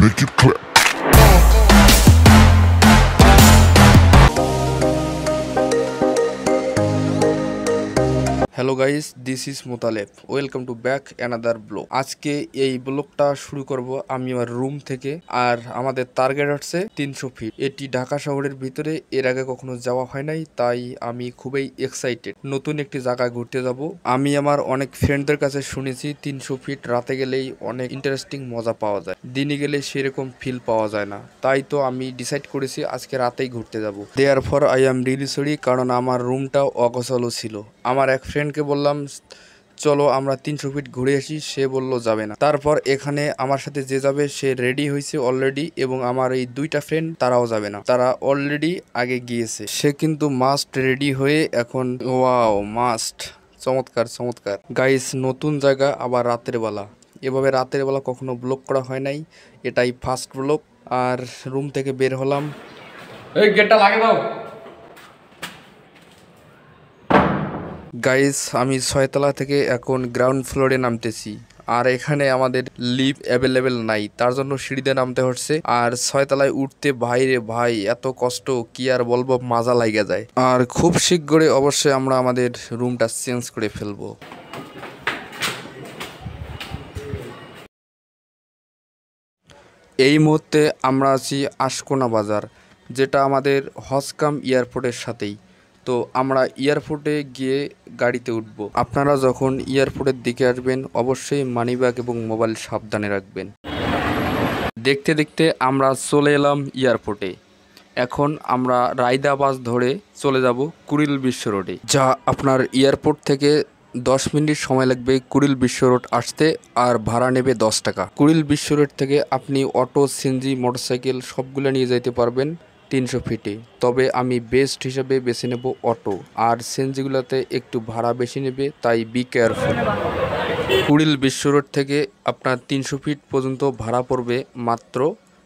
Make it clap. Hello guys, this is Motaleb. Welcome to back another blog. আজকে এই ব্লগটা শুরু করব আমি আমার রুম থেকে। আর আমাদের টার্গেট হচ্ছে 300 ফিট। এটি ঢাকা শহরের ভিতরে এর আগে কখনো যাওয়া হয় নাই, তাই আমি খুবই এক্সাইটেড নতুন একটি জায়গায় ঘুরতে যাব। আমি আমার অনেক ফ্রেন্ডদের কাছে শুনেছি 300 ফিট রাতে গেলেই অনেক ইন্টারেস্টিং মজা পাওয়া যায়, দিনে গেলে সেরকম ফিল পাওয়া যায় না। তাই তো আমি ডিসাইড করেছি আজকে রাতেই ঘুরতে যাব। Therefore I am really sorry, কারণ আমার রুমটাও অগোছালো ছিল। আমার এক ফ্রেন্ডকে বললাম চলো আমরা 300 ফিট ঘুরে আসি, সে বলল যাবে না। তারপর এখানে আমার সাথে যে যাবে সে রেডি হয়েছে অলরেডি, এবং আমার এই দুইটা ফ্রেন্ড তারাও যাবে না, তারা অলরেডি আগে গিয়েছে। সে কিন্তু মাস্ট রেডি হয়ে এখন, ওয়াও মাস্ট, চমৎকার চমৎকার গাইস। নতুন জায়গা, আবার রাতের বেলা, এভাবে রাতের বেলা কখনো ব্লগ করা হয় নাই, এটাই ফার্স্ট ব্লগ। আর রুম থেকে বের হলাম, এই গেটটা লাগিয়ে দাও গাইস। আমি 6তলা থেকে এখন গ্রাউন্ড ফ্লোরে নামতেছি, আর এখানে আমাদের লিফট অ্যাভেলেবেল নাই, তার জন্য সিঁড়িতে নামতে হচ্ছে। আর 6তলায় উঠতে ভাই রে ভাই এত কষ্ট কি আর বলবো, মাজা লাগা যায়। আর খুব শীঘ্রই অবশ্যই আমরা আমাদের রুমটা চেঞ্জ করে ফেলবো। এই মুহূর্তে আমরা আছি আশকোনা বাজার, যেটা আমাদের হজকাম এয়ারপোর্টের সাথেই। তো আমরা এয়ারপোর্টে গিয়ে গাড়িতে উঠব। আপনারা যখন এয়ারপোর্টের দিকে আসবেন অবশ্যই মানিব্যাগ এবং মোবাইল সাবধানে রাখবেন। দেখতে দেখতে আমরা চলে এলাম এয়ারপোর্টে। এখন আমরা রায়দা বাস ধরে চলে যাব কুড়িল বিশ্ব রোডে, যা আপনার এয়ারপোর্ট থেকে 10 মিনিট সময় লাগবে কুড়িল বিশ্ব রোড আসতে, আর ভাড়া নেবে 10 টাকা। কুড়িল বিশ্ব রোড থেকে আপনি অটো, সিএনজি, মোটরসাইকেল সবগুলো নিয়ে যেতে পারবেন 300 ফিটে। তবে আমি বেস্ট হিসাবে বেছে নেব অটো, আর সিএনজিগুলোতে একটু ভাড়া বেশি নেবে, তাই বি কেয়ারফুল। কুড়িল বিশ্ব রোড থেকে আপনার 300 ফিট পর্যন্ত ভাড়া পড়বে মাত্র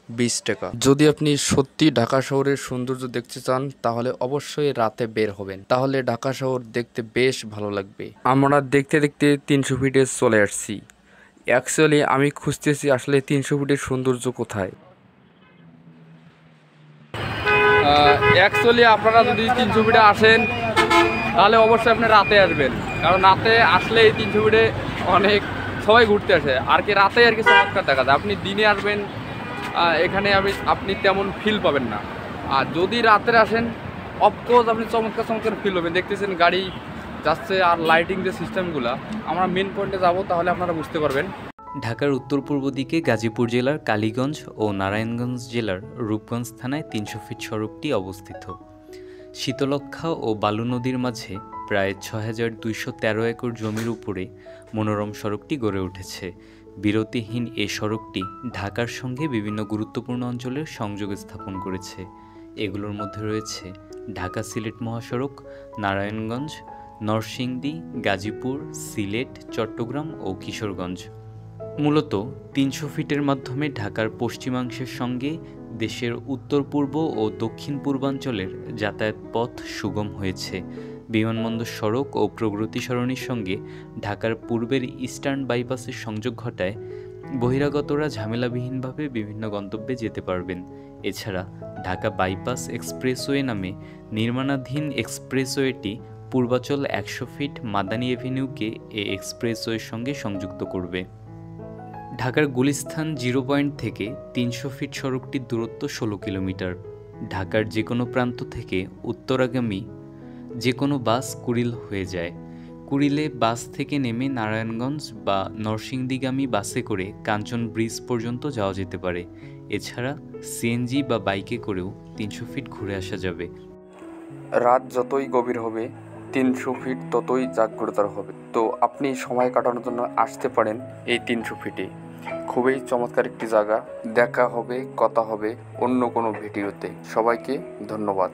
20 টাকা। যদি আপনি সত্যি ঢাকা শহরের সৌন্দর্য দেখতে চান তাহলে অবশ্যই রাতে বের হবেন, তাহলে ঢাকা শহর দেখতে বেশ ভালো লাগবে। আমরা দেখতে দেখতে 300 ফিটে চলে আসছি। অ্যাকচুয়ালি আমি খুঁজতেছি আসলে 300 ফিটের সৌন্দর্য কোথায়। অ্যাকচুয়ালি আপনারা যদি 300 ফিটে আসেন তাহলে অবশ্যই আপনি রাতে আসবেন, কারণ রাতে আসলে এই 300 ফিটে অনেক সবাই ঘুরতে আসে, আর কি রাতে আর কি চমৎকার দেখা যায়। আপনি দিনে আসবেন এখানে আপনি তেমন ফিল পাবেন না, আর যদি রাতে আসেন অফকোর্স আপনি চমৎকার চমৎকার ফিল পাবেন। দেখতেছেন গাড়ি যাচ্ছে, আর লাইটিং যে সিস্টেমগুলো, আমরা মেন পয়েন্টে যাব তাহলে আপনারা বুঝতে পারবেন। ঢাকার উত্তর পূর্ব দিকে গাজীপুর জেলার কালীগঞ্জ ও নারায়ণগঞ্জ জেলার রূপগঞ্জ থানায় 300 ফিট সড়কটি অবস্থিত। শীতলক্ষ্যা ও বালু নদীর মাঝে প্রায় 6213 একর জমির উপরে মনোরম সড়কটি গড়ে উঠেছে। বিরতিহীন এ সড়কটি ঢাকার সঙ্গে বিভিন্ন গুরুত্বপূর্ণ অঞ্চলের সংযোগ স্থাপন করেছে। এগুলোর মধ্যে রয়েছে ঢাকা সিলেট মহাসড়ক, নারায়ণগঞ্জ, নরসিংদী, গাজীপুর, সিলেট, চট্টগ্রাম ও কিশোরগঞ্জ। মূলত 300 ফিটের মাধ্যমে ঢাকার পশ্চিমাংশের সঙ্গে দেশের উত্তর পূর্ব ও দক্ষিণ পূর্বাঞ্চলের যাতায়াত পথ সুগম হয়েছে। বিমানবন্দর সড়ক ও প্রগতি সরণির সঙ্গে ঢাকার পূর্বের ইস্টার্ন বাইপাসের সংযোগ ঘটায় বহিরাগতরা ঝামেলাবিহীনভাবে বিভিন্ন গন্তব্যে যেতে পারবেন। এছাড়া ঢাকা বাইপাস এক্সপ্রেসওয়ে নামে নির্মাণাধীন এক্সপ্রেসওয়েটি পূর্বাচল 100 ফিট মাদানী এভিনিউকে এ এক্সপ্রেসওয়ের সঙ্গে সংযুক্ত করবে। ঢাকার গুলিস্তান জিরো পয়েন্ট থেকে 300 ফিট সড়কটির দূরত্ব 16 কিলোমিটার। ঢাকার যে কোনো প্রান্ত থেকে উত্তরাগামী যে কোনো বাস কুড়িল হয়ে যায়। কুড়িলে বাস থেকে নেমে নারায়ণগঞ্জ বা নরসিংদীগামী বাসে করে কাঞ্চন ব্রিজ পর্যন্ত যাওয়া যেতে পারে। এছাড়া সিএনজি বা বাইকে করেও 300 ফিট ঘুরে আসা যাবে। রাত যতই গভীর হবে 300 ফিট ততই জাগ্রতার হবে। তো আপনি সময় কাটানোর জন্য আসতে পারেন এই 300 ফিটে। খুবই চমৎকার একটি জায়গা। দেখা হবে, কথা হবে অন্য কোনো ভিডিওতে। সবাইকে ধন্যবাদ।